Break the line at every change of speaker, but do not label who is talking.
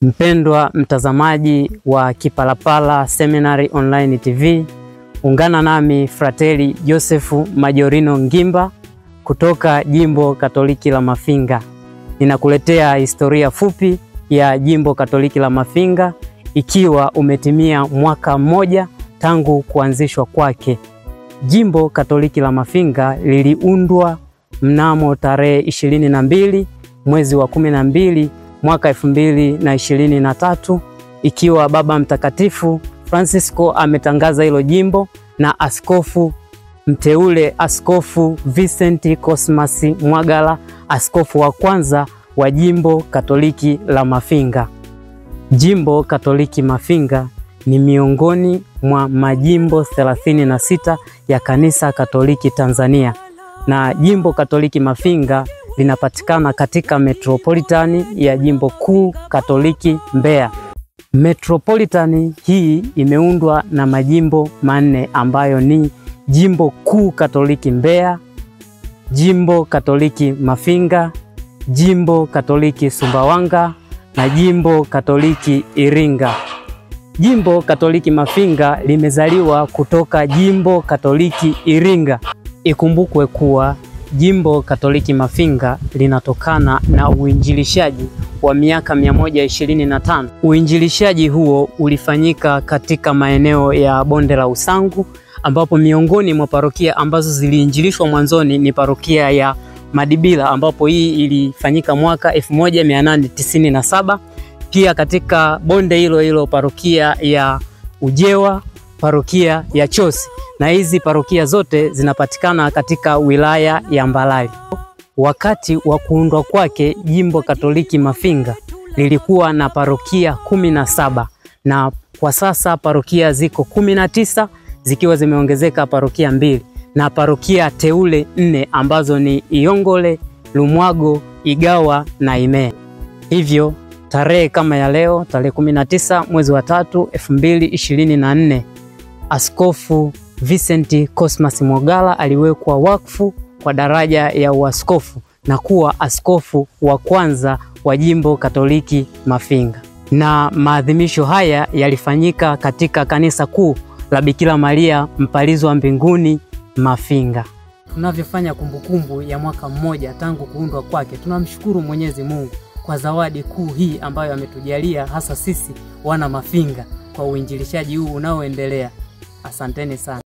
Mpendwa mtazamaji wa Kipalapala Seminary Online TV, ungana nami Frateli Joseph Majorino Ngimba kutoka Jimbo Katoliki la Mafinga. Ninakuletea historia fupi ya Jimbo Katoliki la Mafinga ikiwa umetimia mwaka mmoja tangu kuanzishwa kwake. Jimbo Katoliki la Mafinga liliundwa mnamo tarehe 22 mwezi wa 12 mwaka 2023, ikiwa Baba Mtakatifu Francisco ametangaza hilo jimbo na askofu mteule Askofu Vincent Cosmas Mwagala, askofu wa kwanza wa Jimbo Katoliki la Mafinga. Jimbo Katoliki Mafinga ni miongoni mwa majimbo 36 ya Kanisa Katoliki Tanzania, na Jimbo Katoliki Mafinga linapatikana katika metropolitani ya Jimbo Kuu Katoliki Mbeya. Metropolitani hii imeundwa na majimbo manne ambayo ni Jimbo Kuu Katoliki Mbeya, Jimbo Katoliki Mafinga, Jimbo Katoliki Sumbawanga na Jimbo Katoliki Iringa. Jimbo Katoliki Mafinga limezaliwa kutoka Jimbo Katoliki Iringa. Ikumbukwe kuwa Jimbo Katoliki Mafinga linatokana na uinjilishaji wa miaka 125. Uinjilishaji huo ulifanyika katika maeneo ya Bonde la Usangu, ambapo miongoni mwa parokia ambazo ziliinjilishwa mwanzoni ni parokia ya Madibila, ambapo hii ilifanyika mwaka 1897. Pia katika bonde hilo hilo parokia ya Ujewa, parokia ya Chosi, na hizi parokia zote zinapatikana katika wilaya ya Mbalali. Wakati wa kuundwa kwake, Jimbo Katoliki Mafinga lilikuwa na parokia 17, na kwa sasa parokia ziko 19 zikiwa zimeongezeka parokia 2 na parokia teule 4 ambazo ni Iongole, Lumwago, Igawa na Imea. Hivyo tarehe kama ya leo, tarehe 19 mwezi wa 3 2024, Askofu Vincent Cosmas Mwagala aliwekwa wakfu kwa daraja ya uaskofu na kuwa askofu wa kwanza wa Jimbo Katoliki Mafinga. Na maadhimisho haya yalifanyika katika kanisa kuu la Bikira Maria Mpalizwa Mbinguni Mafinga. Tunavyofanya kumbukumbu ya mwaka mmoja tangu kuundwa kwake, tunamshukuru Mwenyezi Mungu kwa zawadi kuu hii ambayo ametujalia hasa sisi wana Mafinga kwa uinjilishaji huu unaoendelea. Asanteni sana.